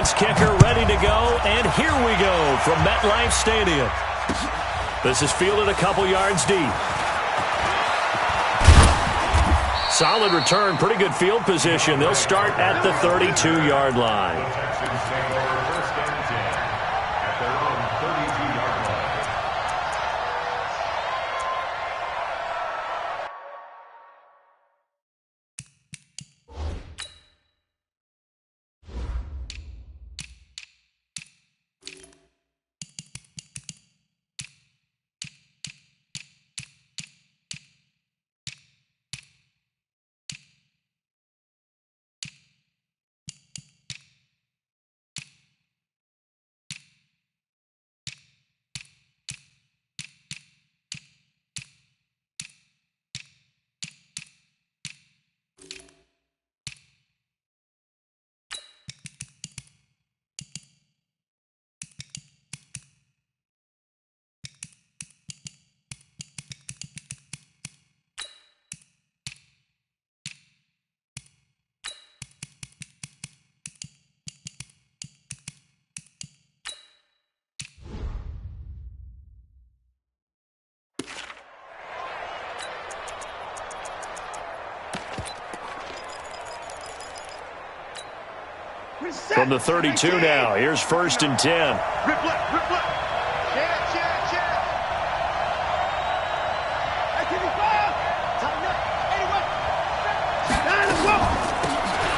Giants kicker ready to go, and here we go from MetLife Stadium. This is fielded a couple yards deep. Solid return, pretty good field position. They'll start at the 32-yard line. From the 32 now, here's 1st and 10. Rip left, rip left. Check.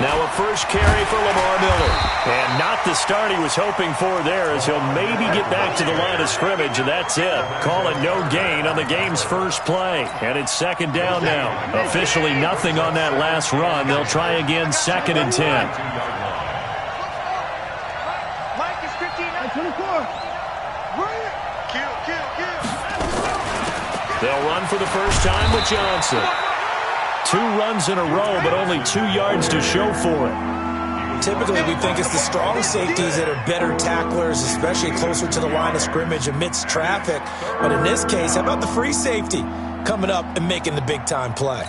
Now a first carry for Lamar Miller. And not the start he was hoping for there, as he'll maybe get back to the line of scrimmage, and that's it. Call it no gain on the game's first play. And it's 2nd down now. Officially nothing on that last run. They'll try again, 2nd and 10. They'll run for the first time with Johnson. 2 runs in a row, but only 2 yards to show for it. Typically, we think it's the strong safeties that are better tacklers, especially closer to the line of scrimmage amidst traffic. But in this case, how about the free safety coming up and making the big-time play?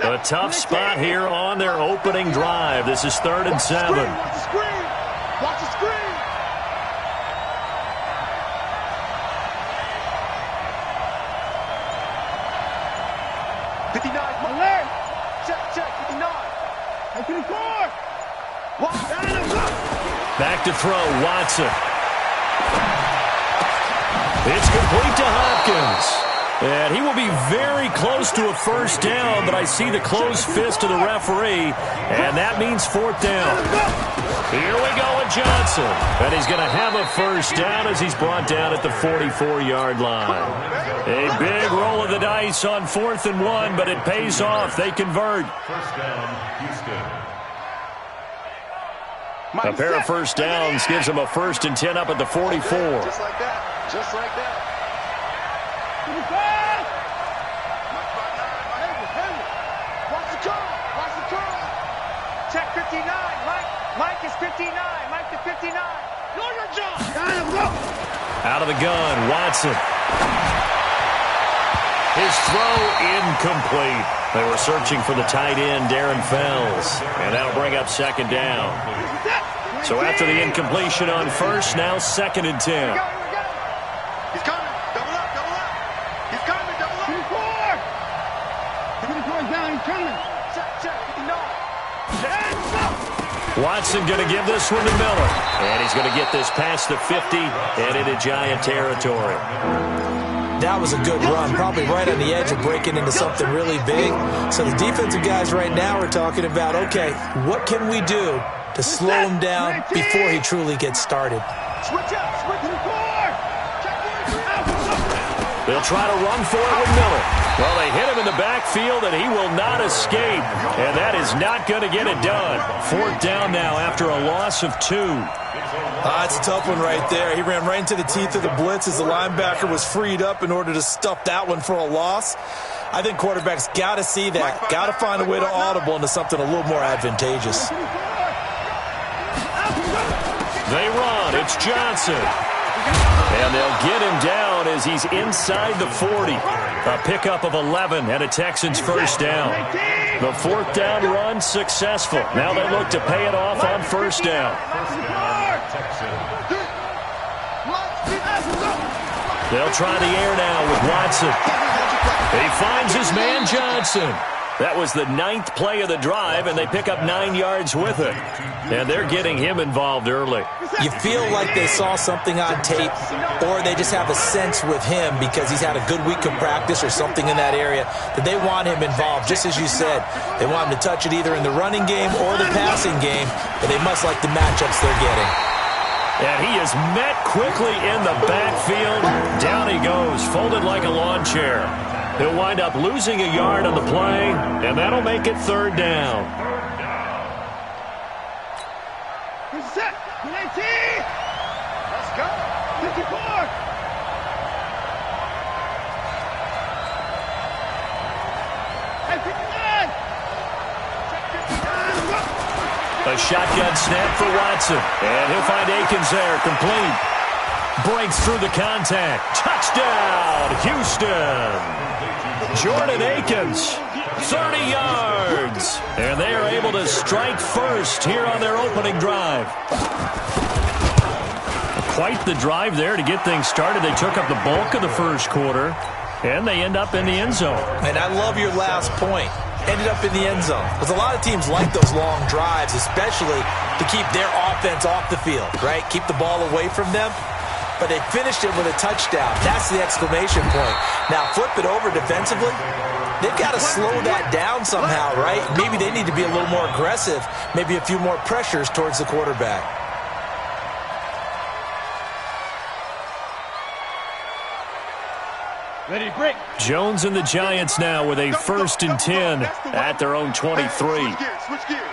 A tough spot here on their opening drive. This is 3rd and 7. Watch the screen. Watch the screen. Back to throw, Watson. It's complete to Hopkins. And he will be very close to a first down, but I see the closed fist of the referee, and that means 4th down. Here we go with Johnson. And he's going to have a first down as he's brought down at the 44-yard line. A big roll of the dice on 4th and 1, but it pays off. They convert. First down, Houston. A pair of first downs gives them a 1st and 10 up at the 44. Just like that. Just like that. Watch the curl. Watch the curl. Check 59. Mike is 59. Mike to 59. Know your job. Out of the gun, Watson. His throw incomplete. They were searching for the tight end, Darren Fells. And that'll bring up 2nd down. So after the incompletion on 1st, now 2nd and 10. He's coming. Double up, double up. He's coming, double up. 24 down, he's coming. Check, 59. Watson going to give this one to Miller. And he's going to get this past the 50 and into Giant territory. That was a good run, probably right on the edge of breaking into something really big. So the defensive guys right now are talking about, okay, what can we do to slow him down before he truly gets started? Switch up, switch to the core. They'll try to run for it with Miller. Well, they hit him in the backfield, and he will not escape. And that is not going to get it done. 4th down now after a loss of 2. It's a tough one right there. He ran right into the teeth of the blitz as the linebacker was freed up in order to stuff that one for a loss. I think quarterbacks got to see that. Got to find a way to audible into something a little more advantageous. They run. It's Johnson. And they'll get him down as he's inside the 40. A pickup of 11 and a Texans first down. The fourth down run successful. Now they look to pay it off on first down. They'll try the air now with Watson. He finds his man Johnson. That was the 9th play of the drive, and they pick up 9 yards with it. And they're getting him involved early. You feel like they saw something on tape, or they just have a sense with him because he's had a good week of practice or something in that area that they want him involved. Just as you said, they want him to touch it either in the running game or the passing game, but they must like the matchups they're getting. And he is met quickly in the backfield. Down he goes, folded like a lawn chair. He'll wind up losing a yard on the play, and that'll make it third down. Set. 19. Let's go. 54. Hey, 59. A shotgun snap for Watson. And he'll find Akins there, complete. Breaks through the contact. Touchdown, Houston. Jordan Akins, 30 yards. And they are able to strike first here on their opening drive. Quite the drive there to get things started. They took up the bulk of the first quarter, and they end up in the end zone. And I love your last point. Ended up in the end zone. Because a lot of teams like those long drives, especially to keep their offense off the field, right? Keep the ball away from them. But they finished it with a touchdown. That's the exclamation point. Now flip it over defensively. They've got to slow that down somehow, right? Maybe they need to be a little more aggressive. Maybe a few more pressures towards the quarterback. Ready, break. Jones and the Giants now with a 1st and 10 at their own 23. Switch gears.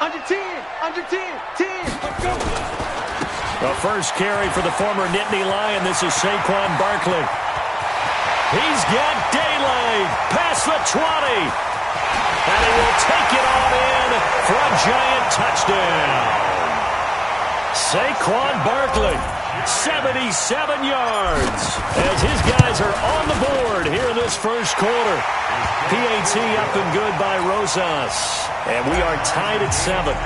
Under 10. Under 10. 10. Let's go. The first carry for the former Nittany Lion. This is Saquon Barkley. He's got daylight past the 20. And he will take it on in for a Giant touchdown. Saquon Barkley, 77 yards. As his guys are on the board here in this first quarter. PAT up and good by Rosas. And we are tied at 7.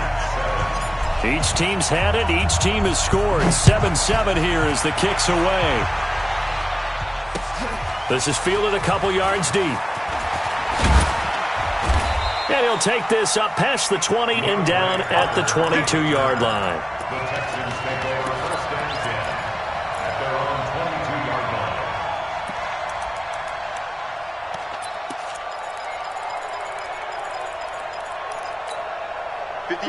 Each team's had it. Each team has scored. 7-7 here as the kick's away. This is fielded a couple yards deep. And he'll take this up past the 20 and down at the 22-yard line.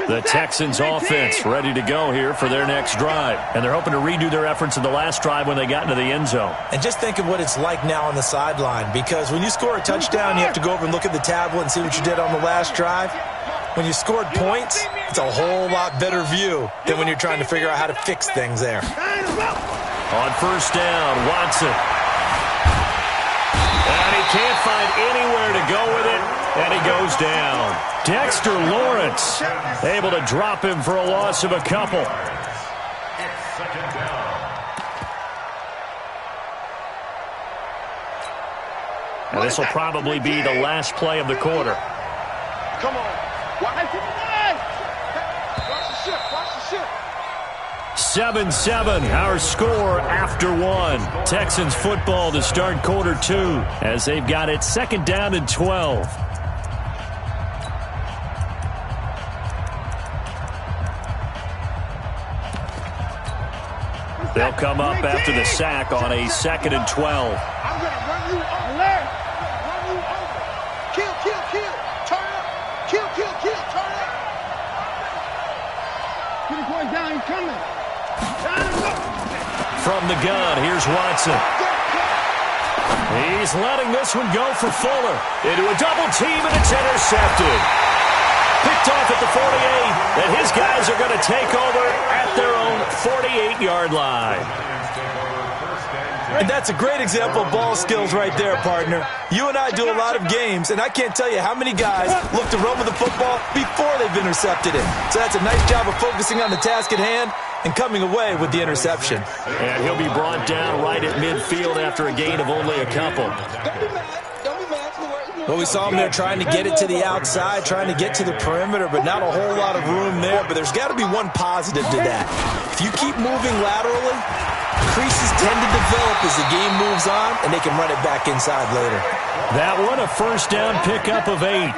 The Texans offense ready to go here for their next drive. And they're hoping to redo their efforts in the last drive when they got into the end zone. And just think of what it's like now on the sideline. Because when you score a touchdown, you have to go over and look at the tablet and see what you did on the last drive. When you scored points, it's a whole lot better view than when you're trying to figure out how to fix things there. On first down, Watson. And he can't find anywhere to go with it. And he goes down. Dexter Lawrence able to drop him for a loss of a couple. And this will probably be the last play of the quarter. Come on. Watch the ship. Watch the ship. 7-7, our score after 1. Texans football to start quarter 2 as they've got it 2nd down and 12. They'll come up after the sack on a 2nd and 12. I'm going to run you over. Run you over. Kill. Turn up. Kill. Turn up. Get the boy down. He's coming. From the gun, here's Watson. He's letting this one go for Fuller. Into a double team, and it's intercepted. Picked off at the 48, and his guys are going to take over at their own 48-yard line. And that's a great example of ball skills right there, partner. You and I do a lot of games, and I can't tell you how many guys look to run with the football before they've intercepted it. So that's a nice job of focusing on the task at hand and coming away with the interception. And he'll be brought down right at midfield after a gain of only a couple. Don't be mad. Don't be mad. Well, we saw him there trying to get it to the outside, trying to get to the perimeter, but not a whole lot of room there. But there's got to be one positive to that. If you keep moving laterally, creases tend to develop as the game moves on, and they can run it back inside later. That one, a first down pickup of 8.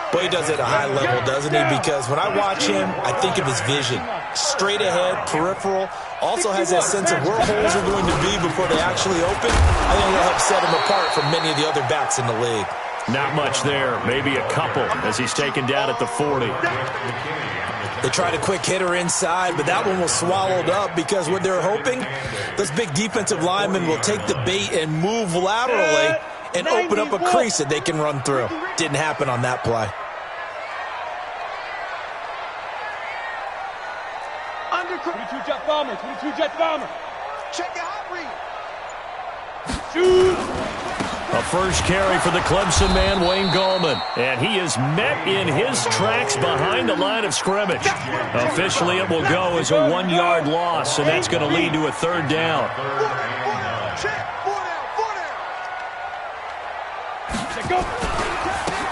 Boy, he does it at a high level, doesn't he? Because when I watch him, I think of his vision. Straight ahead, peripheral, also has that sense of where holes are going to be before they actually open. I think that'll help set him apart from many of the other backs in the league. Not much there, maybe a couple as he's taken down at the 40. They tried a quick hitter inside, but that one was swallowed up because what they're hoping, those big defensive linemen will take the bait and move laterally and open up a crease that they can run through. Didn't happen on that play. Under 22 jet bomber, 22 jet bomber. Check your hot read. Shoot. A first carry for the Clemson man, Wayne Gallman. And he is met in his tracks behind the line of scrimmage. Officially, it will go as a 1-yard loss, and that's going to lead to a third down.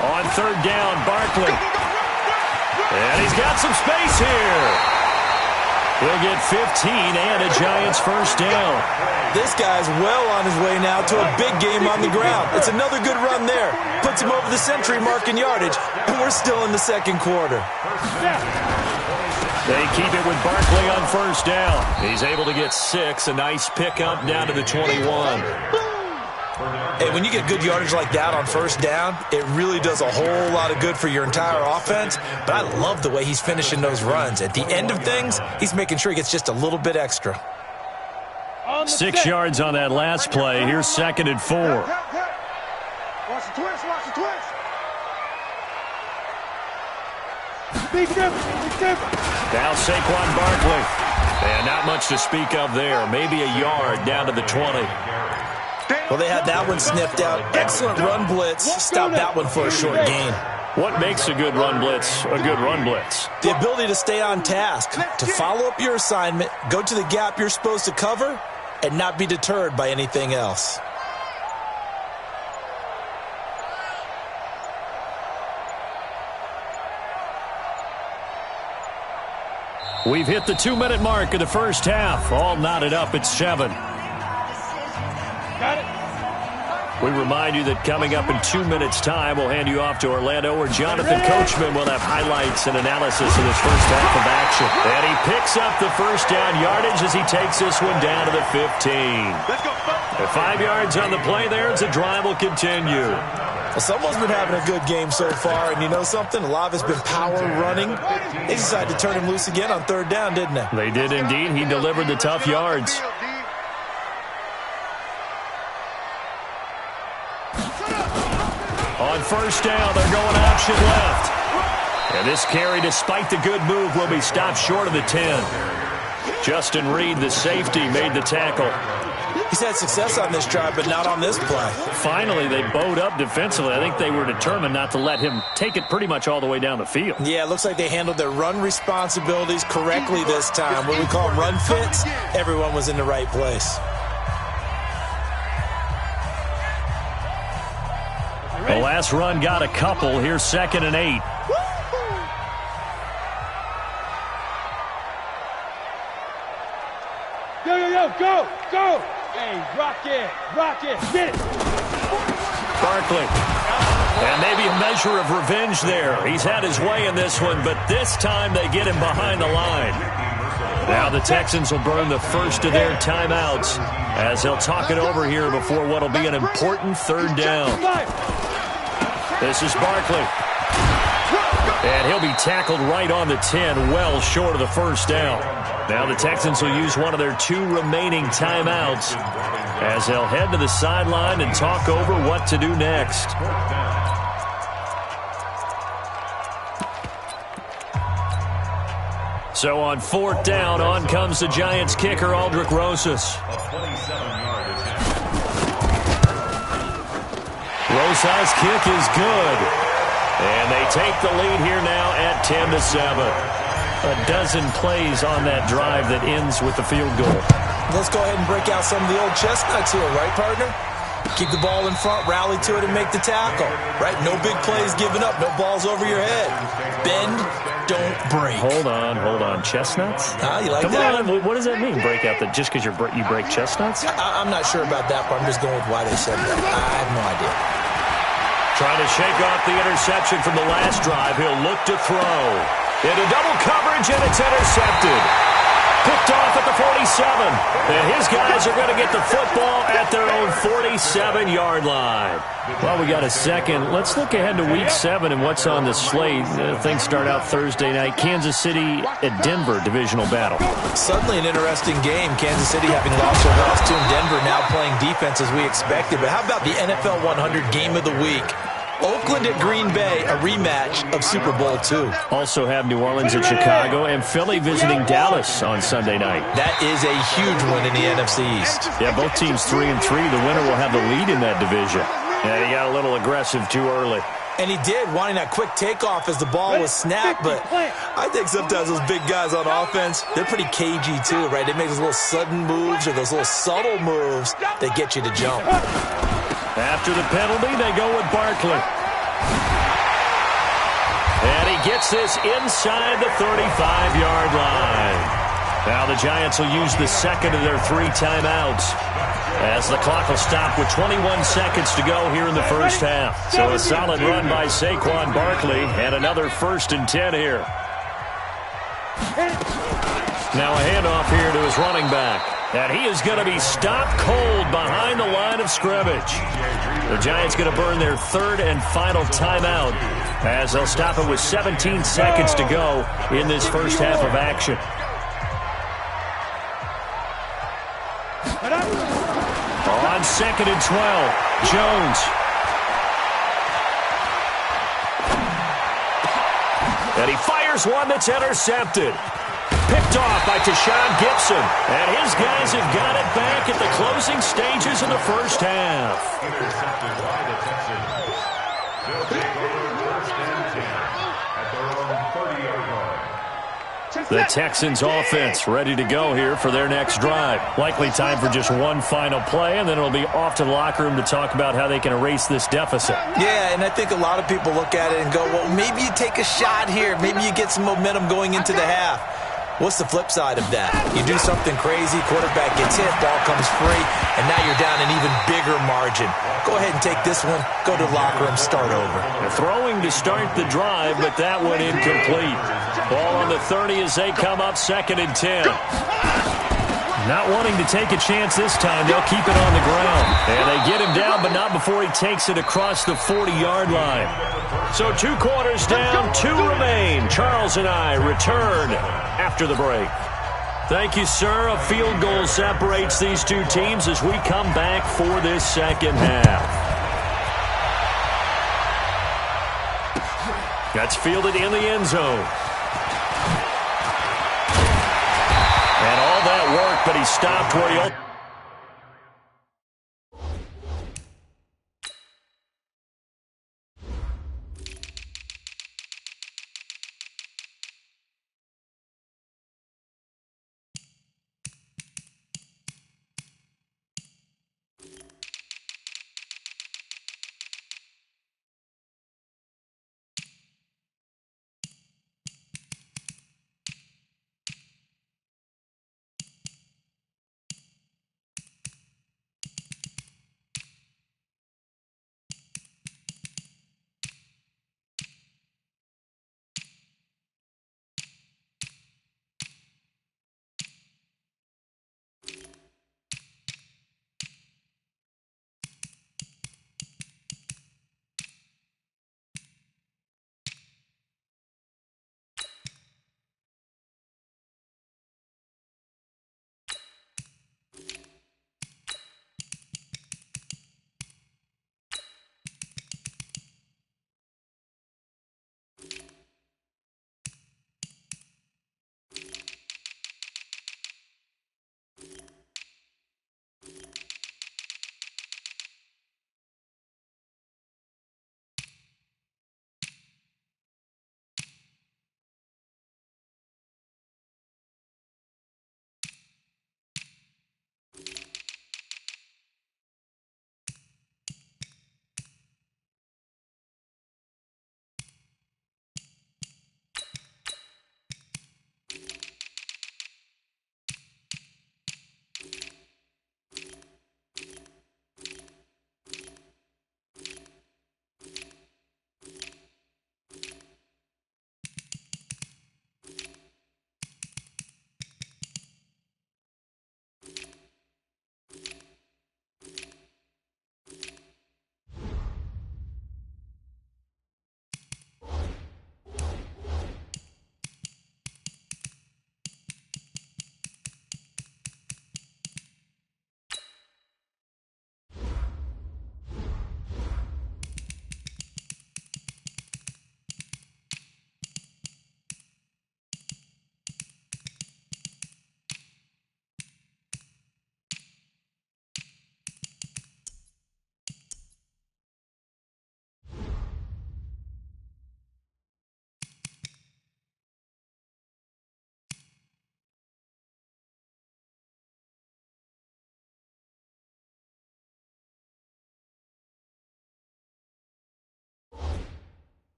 On third down, Barkley. And he's got some space here. He'll get 15 and a Giants first down. This guy's well on his way now to a big game on the ground. It's another good run there. Puts him over the century mark in yardage, and we're still in the second quarter. They keep it with Barkley on first down. He's able to get 6, a nice pickup down to the 21. Hey, when you get good yardage like that on first down, it really does a whole lot of good for your entire offense. But I love the way he's finishing those runs. At the end of things, he's making sure he gets just a little bit extra. 6 yards on that last play. Here's 2nd and 4. Watch the twist, watch the twist. Big difference. Now Saquon Barkley. And not much to speak of there. Maybe a yard down to the 20. Well, they had that one sniffed out. Excellent run blitz. Stopped that one for a short gain. What makes a good run blitz a good run blitz? The ability to stay on task, to follow up your assignment, go to the gap you're supposed to cover, and not be deterred by anything else. We've hit the 2-minute mark of the first half. All knotted up at 7. Got it. We remind you that coming up in 2 minutes' time, we'll hand you off to Orlando, where Jonathan Coachman will have highlights and analysis of this first half of action. And he picks up the first down yardage as he takes this one down to the 15. Let's go. And 5 yards on the play there as the drive will continue. Well, someone's been having a good game so far, and you know something? A lot of it's been power running. They decided to turn him loose again on third down, didn't they? They did indeed. He delivered the tough yards. On first down, they're going option left. And this carry, despite the good move, will be stopped short of the 10. Justin Reed, the safety, made the tackle. He's had success on this drive, but not on this play. Finally, they bowed up defensively. I think they were determined not to let him take it pretty much all the way down the field. Yeah, it looks like they handled their run responsibilities correctly this time. What we call run fits, everyone was in the right place. The last run got a couple. Here's 2nd and 8. Go. Hey, rock it, get it. Barkley. And maybe a measure of revenge there. He's had his way in this one, but this time they get him behind the line. Now the Texans will burn the first of their timeouts as they'll talk it over here before what will be an important third down. This is Barkley. And he'll be tackled right on the 10, well short of the first down. Now the Texans will use one of their 2 remaining timeouts as they'll head to the sideline and talk over what to do next. So on 4th down, on comes the Giants kicker, Aldrick Rosas. Rosas' kick is good. And they take the lead here now at 10-7. A dozen plays on that drive that ends with the field goal. Let's go ahead and break out some of the old chestnuts here, right, partner? Keep the ball in front, rally to it, and make the tackle. Right? No big plays given up, no balls over your head. Bend, don't break. Hold on. Chestnuts? You like Come that? on, what does that mean, break out? Just because you break chestnuts? I'm not sure about that, but I'm just going with why they said that. I have no idea. Trying to shake off the interception from the last drive. He'll look to throw. Into double coverage, and it's intercepted. Picked off at the 47. And his guys are going to get the football at their own 47-yard line. Well, we got a second. Let's look ahead to Week 7 and what's on the slate. Things start out Thursday night. Kansas City at Denver, divisional battle. Suddenly an interesting game. Kansas City having lost their last two, and Denver now playing defense as we expected. But how about the NFL 100 game of the week? Oakland at Green Bay, a rematch of Super Bowl II. Also have New Orleans at Chicago and Philly visiting Dallas on Sunday night. That is a huge win in the NFC East. Yeah, both teams 3-3. The winner will have the lead in that division. And he got a little aggressive too early. And he did, wanting that quick takeoff as the ball was snapped. But I think sometimes those big guys on offense, they're pretty cagey too, right? They make those little sudden moves or those little subtle moves that get you to jump. After the penalty, they go with Barkley. And he gets this inside the 35-yard line. Now the Giants will use the second of their 3 timeouts, as the clock will stop with 21 seconds to go here in the first half. So a solid run by Saquon Barkley, and another 1st and 10 here. Now a handoff here to his running back. And he is going to be stopped cold behind the line of scrimmage. The Giants going to burn their 3rd and final timeout, as they'll stop it with 17 seconds to go in this first half of action. On 2nd and 12, Jones. And he fires one that's intercepted. Picked off by Tashawn Gibson. And his guys have got it back at the closing stages of the first half. Intercepted by the Texans. They'll take over 1st and 10 at their own 30-yard line. The Texans offense ready to go here for their next drive. Likely time for just one final play, and then it'll be off to the locker room to talk about how they can erase this deficit. Yeah, and I think a lot of people look at it and go, well, maybe you take a shot here. Maybe you get some momentum going into the half. What's the flip side of that? You do something crazy, quarterback gets hit, ball comes free, and now you're down an even bigger margin. Go ahead and take this one, go to the locker room, start over. They're throwing to start the drive, but that one incomplete. Ball on the 30 as they come up 2nd and 10. Not wanting to take a chance this time, they'll keep it on the ground. And they get him down, but not before he takes it across the 40-yard line. So 2 quarters down, 2 remain. Charles and I return after the break. Thank you, sir. A field goal separates these 2 teams as we come back for this second half. That's fielded in the end zone. And all that work, but he stopped where he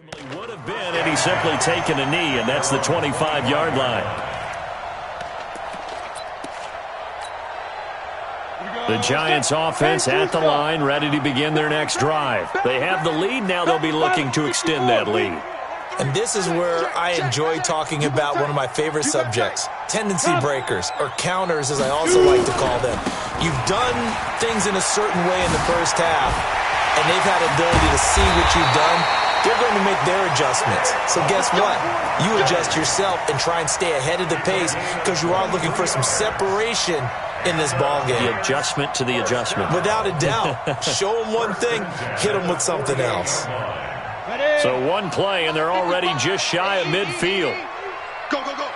Ultimately would have been had he simply taken a knee, and that's the 25-yard line. The Giants offense at the line, ready to begin their next drive. They have the lead. Now they'll be looking to extend that lead. And this is where I enjoy talking about one of my favorite subjects, tendency breakers, or counters as I also like to call them. You've done things in a certain way in the first half, and they've had the ability to see what you've done. They're going to make their adjustments. So guess what? You adjust yourself and try and stay ahead of the pace because you are looking for some separation in this ball game. The adjustment to the adjustment. Without a doubt. Show them one thing, hit them with something else. So one play, and they're already just shy of midfield. Go, go, go.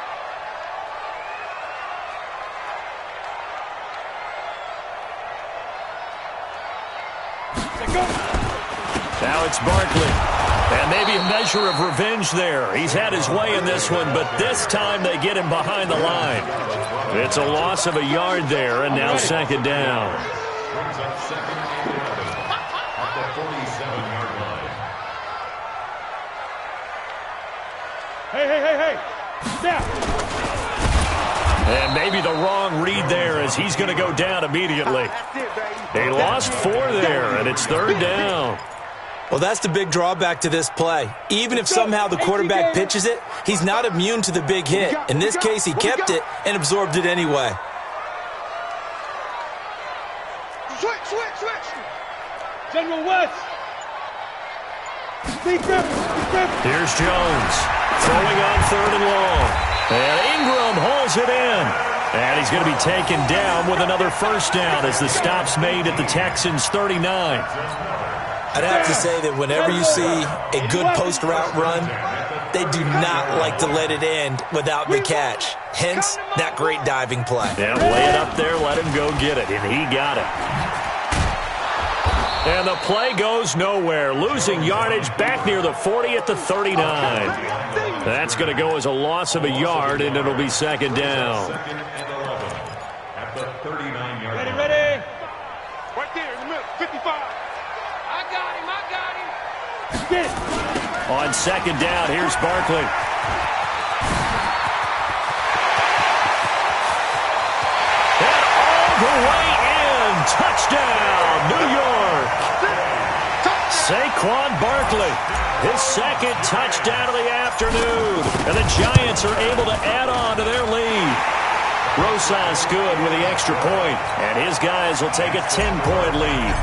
Now it's Barkley. And maybe a measure of revenge there. He's had his way in this one, but this time they get him behind the line. It's a loss of a yard there, and now second down. Brings up second and 11 at the 47-yard line. Hey. Step. And maybe the wrong read there as he's going to go down immediately. They lost 4 there, and it's third down. Well, that's the big drawback to this play. Even if somehow the quarterback pitches it, he's not immune to the big hit. In this case, he kept it and absorbed it anyway. Switch. General West. Here's Jones throwing on third and long. And Ingram holds it in. And he's going to be taken down with another first down as the stop's made at the Texans' 39. I'd have to say that whenever you see a good post route run, they do not like to let it end without the catch. Hence, that great diving play. Yeah, lay it up there, let him go get it, and he got it. And the play goes nowhere, losing yardage back near the 40 at the 39. That's going to go as a loss of a yard, and it'll be second down. Second and 11 at the 39-yard line. Ready. Right there in the middle, 55. I got him. On second down, here's Barkley. And all the way in. Touchdown, New York. Saquon Barkley, his second touchdown of the afternoon. And the Giants are able to add on to their lead. Rosas good with the extra point, and his guys will take a 10-point lead.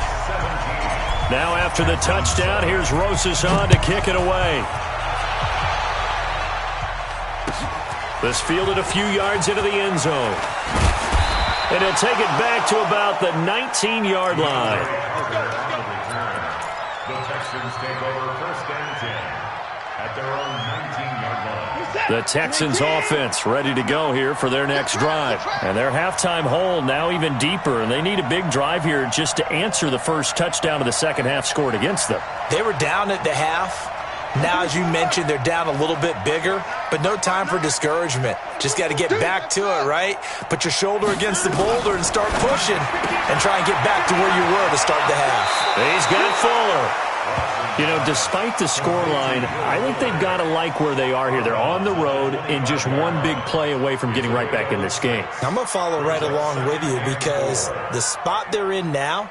Now after the touchdown, here's Rosas on to kick it away. This fielded a few yards into the end zone. And he'll take it back to about the 19-yard line. The Texans take over first and 10 at their own 19-yard line. The Texans offense ready to go here for their next drive. And their halftime hole now even deeper, and they need a big drive here just to answer the first touchdown of the second half scored against them. They were down at the half. Now, as you mentioned, they're down a little bit bigger, but no time for discouragement. Just got to get back to it, right? Put your shoulder against the boulder and start pushing and try and get back to where you were to start the half. He's got Fuller. You know, despite the scoreline, I think they've got to like where they are here. They're on the road and just one big play away from getting right back in this game. I'm going to follow right along with you because the spot they're in now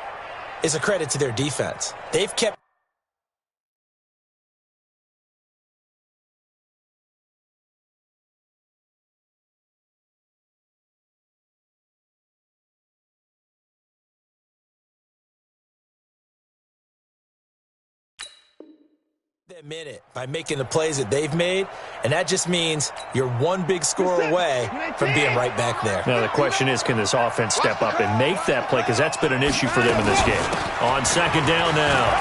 is a credit to their defense. They've kept that minute by making the plays that they've made, and that just means you're one big score away from being right back there. Now the question is, can this offense step up and make that play, because that's been an issue for them in this game. On second down now,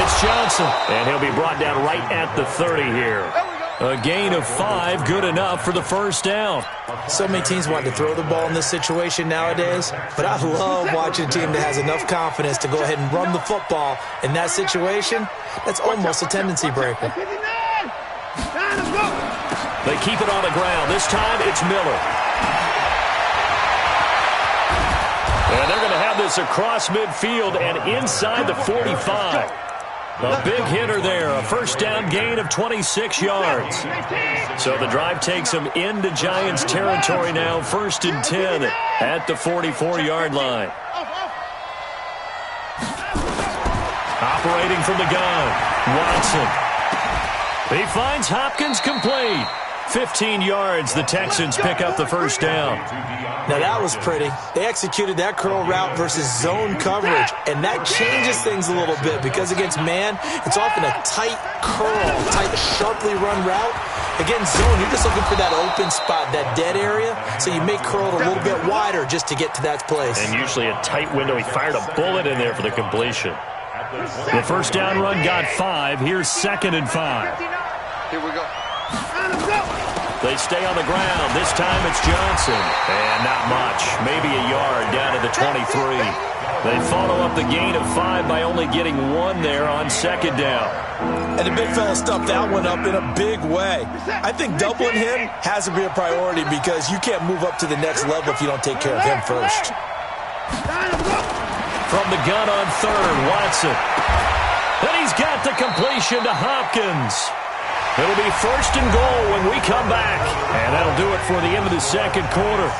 it's Johnson, and he'll be brought down right at the 30 here. A gain of 5, good enough for the first down. So many teams want to throw the ball in this situation nowadays, but I love watching a team that has enough confidence to go ahead and run the football. In that situation, that's almost a tendency breaker. They keep it on the ground. This time it's Miller. And they're going to have this across midfield and inside the 45. A big hitter there, a first down gain of 26 yards. So the drive takes them into Giants territory now, 1st and 10 at the 44-yard line. Operating from the gun, Watson. He finds Hopkins complete. 15 yards, the Texans pick up the first down. Now that was pretty. They executed that curl route versus zone coverage, and that changes things a little bit because against man, it's often a tight curl, tight, sharply run route. Against zone, you're just looking for that open spot, that dead area, so you may curl it a little bit wider just to get to that place. And usually a tight window. He fired a bullet in there for the completion. The first down run got 5. Here's 2nd and 5. Here we go. They stay on the ground. This time it's Johnson. And not much. Maybe a yard down to the 23. They follow up the gain of 5 by only getting 1 there on 2nd down. And the big fella stuffed that one up in a big way. I think doubling him has to be a priority because you can't move up to the next level if you don't take care of him first. From the gun on 3rd, Watson. And he's got the completion to Hopkins. It'll be 1st and goal when we come back. And that'll do it for the end of the 2nd quarter.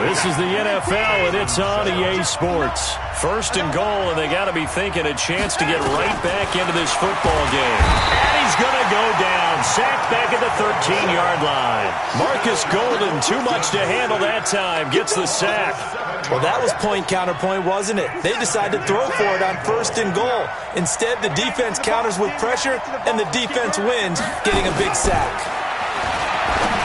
This is the NFL, and it's on EA Sports. 1st and goal, and they got to be thinking a chance to get right back into this football game. And he's going to go down. Sacked back at the 13-yard line. Marcus Golden, too much to handle that time, gets the sack. Well, that was point counterpoint, wasn't it? They decided to throw for it on 1st and goal. Instead, the defense counters with pressure, and the defense wins, getting a big sack.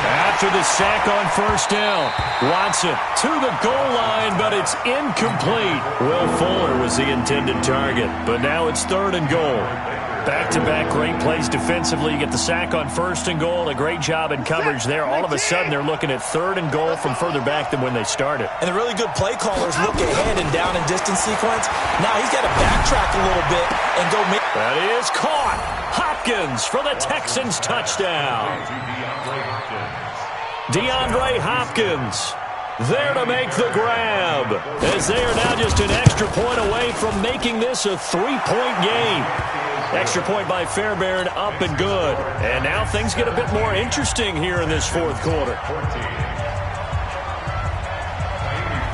After the sack on 1st down, Watson to the goal line, but it's incomplete. Will Fuller was the intended target, but now it's 3rd and goal. Back-to-back great plays defensively. You get the sack on 1st and goal. A great job in coverage there. All of a sudden, they're looking at 3rd and goal from further back than when they started. And the really good play callers look ahead and down and distance sequence. Now he's got to backtrack a little bit and go make... That is caught. Hopkins for the Texans touchdown. DeAndre Hopkins there to make the grab, as they are now just an extra point away from making this a 3-point game. Extra point by Fairbairn, up and good. And now things get a bit more interesting here in this 4th quarter.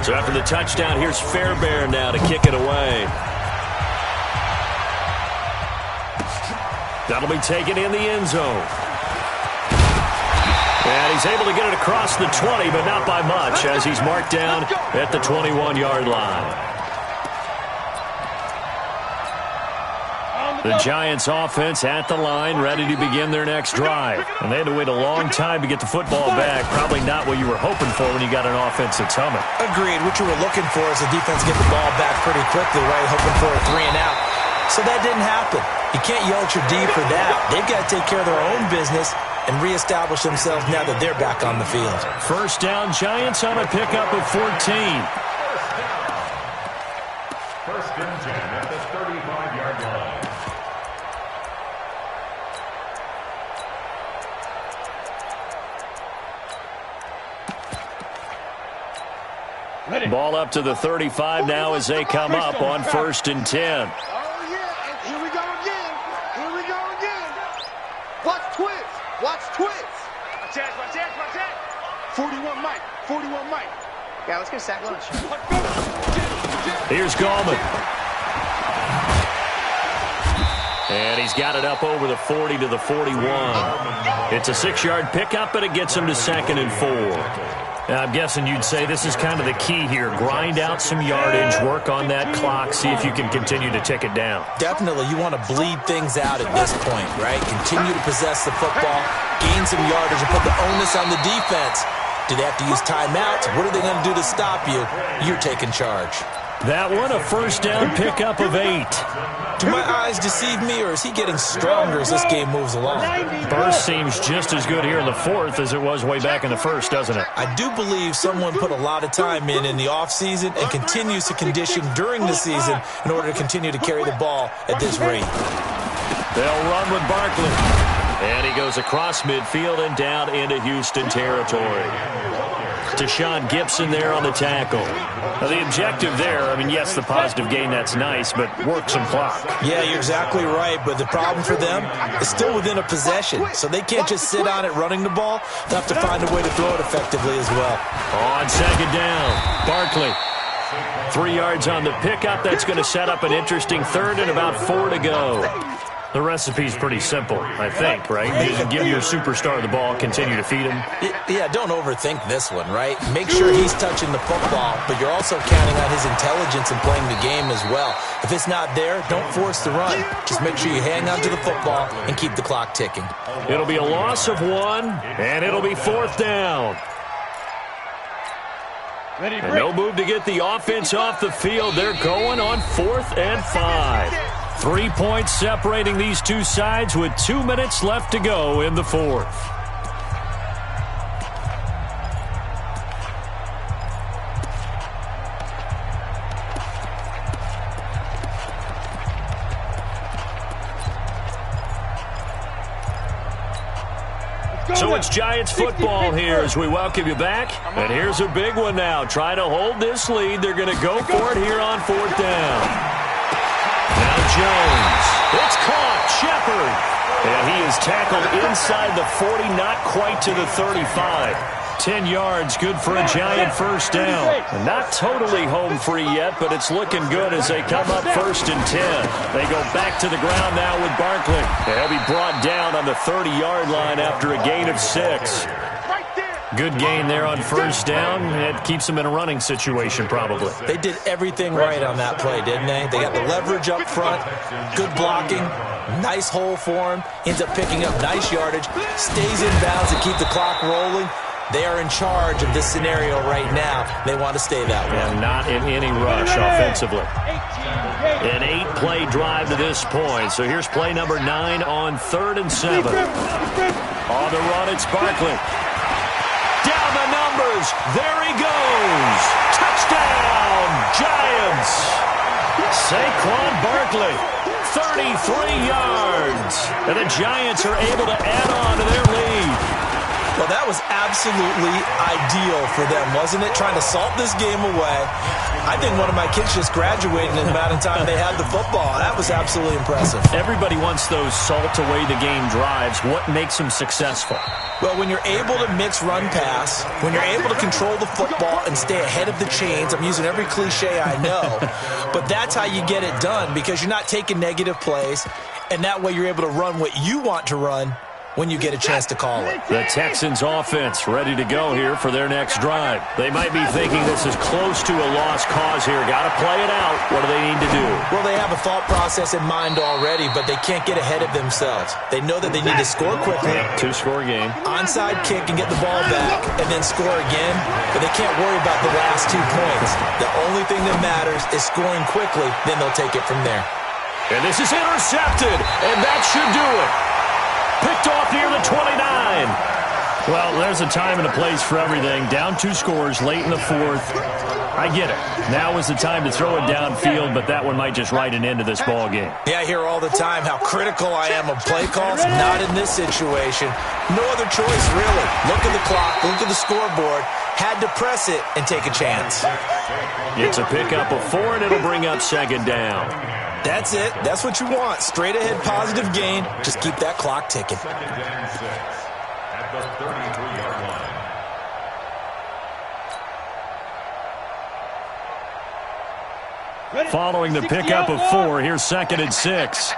So after the touchdown, here's Fairbairn now to kick it away. That'll be taken in the end zone. And he's able to get it across the 20, but not by much, as he's marked down at the 21-yard line. The Giants offense at the line, ready to begin their next drive. And they had to wait a long time to get the football back. Probably not what you were hoping for when you got an offense that's humming. Agreed. What you were looking for is the defense get the ball back pretty quickly, right? Hoping for a 3 and out. So that didn't happen. You can't yell at your D for that. They've got to take care of their own business and reestablish themselves now that they're back on the field. 1st down, Giants on a pickup of 14. 1st and 10 at the 35-yard line. Ball up to the 35 now as they come up on 1st and 10. Oh, yeah. Here we go again. Here we go again. Watch twist. Watch twist. Watch that. Watch that. Watch that. 41 Mike. 41 Mike. Yeah, let's get a sack lunch. Here's Gallman. And he's got it up over the 40 to the 41. It's a 6-yard pickup, but it gets him to 2nd and 4. Now, I'm guessing you'd say this is kind of the key here. Grind out some yardage, work on that clock, see if you can continue to tick it down. Definitely, you want to bleed things out at this point, right? Continue to possess the football, gain some yardage, and put the onus on the defense. Do they have to use timeouts? What are they going to do to stop you? You're taking charge. That one, a 1st down pickup of 8. Do my eyes deceive me, or is he getting stronger as this game moves along? Burst seems just as good here in the 4th as it was way back in the 1st, doesn't it? I do believe someone put a lot of time in the offseason and continues to condition during the season in order to continue to carry the ball at this rate. They'll run with Barkley. And he goes across midfield and down into Houston territory. to Sean Gibson there on the tackle. Now, the objective there, I mean, yes, the positive gain, that's nice, but work some clock. Yeah, you're exactly right, but the problem for them is still within a possession, so they can't just sit on it running the ball. They'll have to find a way to throw it effectively as well. On second down, Barkley. 3 yards on the pickup. That's going to set up an interesting third and about 4 to go. The recipe's pretty simple, I think, right? You give your superstar the ball, continue to feed him. Yeah, don't overthink this one, right? Make sure he's touching the football, but you're also counting on his intelligence in playing the game as well. If it's not there, don't force the run. Just make sure you hang on to the football and keep the clock ticking. It'll be a loss of 1, and it'll be 4th down. And no move to get the offense off the field. They're going on 4th and 5. 3 points separating these two sides with 2 minutes left to go in the 4th. So it's Giants football here as we welcome you back. And here's a big one now. Trying to hold this lead. They're going to go for it here on 4th down. Now Jones. It's caught. Shepard. And he is tackled inside the 40, not quite to the 35. 10 yards, good for a Giant first down. Not totally home free yet, but it's looking good as they come up 1st and 10. They go back to the ground now with Barkley. They'll be brought down on the 30-yard line after a gain of 6. Good gain there on first down. It keeps them in a running situation probably. They did everything right on that play, didn't they? They got the leverage up front, good blocking, nice hole for him, ends up picking up nice yardage, stays in bounds to keep the clock rolling. They are in charge of this scenario right now. They want to stay that way. And not in any rush offensively. An 8-play drive to this point. So here's play number 9 on 3rd and 7. On the run, it's Barkley. Down the numbers. There he goes. Touchdown, Giants. Saquon Barkley, 33 yards. And the Giants are able to add on to their lead. Well, that was absolutely ideal for them, wasn't it? Trying to salt this game away. I think one of my kids just graduated in the amount of time they had the football. That was absolutely impressive. Everybody wants those salt-away-the-game drives. What makes them successful? Well, when you're able to mix run-pass, when you're able to control the football and stay ahead of the chains, I'm using every cliche I know, but that's how you get it done because you're not taking negative plays, and that way you're able to run what you want to run when you get a chance to call it. The Texans offense ready to go here for their next drive. They might be thinking this is close to a lost cause here. Got to play it out. What do they need to do? Well, they have a thought process in mind already, but they can't get ahead of themselves. They know that they need to score quickly. Yeah, 2-score game. Onside kick and get the ball back and then score again, but they can't worry about the last 2 points. The only thing that matters is scoring quickly, then they'll take it from there. And this is intercepted, and that should do it. Picked off near the 29. Well, there's a time and a place for everything. Down 2 scores late in the 4th. I get it. Now is the time to throw it downfield, but that one might just write an end to this ball game. Yeah, I hear all the time how critical I am of play calls. Not in this situation. No other choice, really. Look at the clock. Look at the scoreboard. Had to press it and take a chance. It's a pickup of 4, and it'll bring up 2nd down. That's it. That's what you want. Straight ahead positive gain. Just keep that clock ticking. At the 33-yard line. Following the pickup of 4, here's 2nd and 6.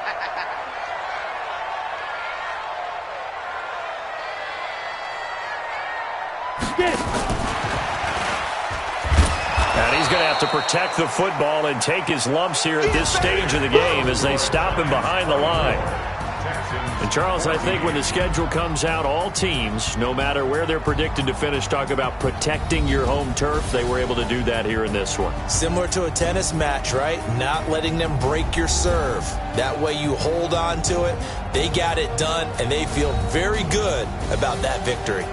And he's going to have to protect the football and take his lumps here at this stage of the game as they stop him behind the line. And, Charles, I think when the schedule comes out, all teams, no matter where they're predicted to finish, talk about protecting your home turf. They were able to do that here in this one. Similar to a tennis match, right? Not letting them break your serve. That way you hold on to it. They got it done, and they feel very good about that victory.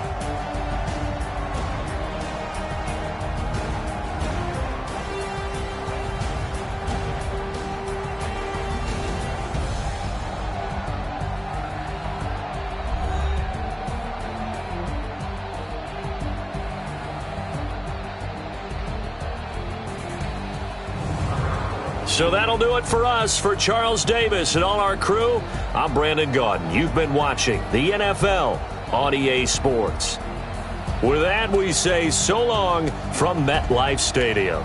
So that'll do it for us. For Charles Davis and all our crew, I'm Brandon Gaudin. You've been watching the NFL on EA Sports. With that, we say so long from MetLife Stadium.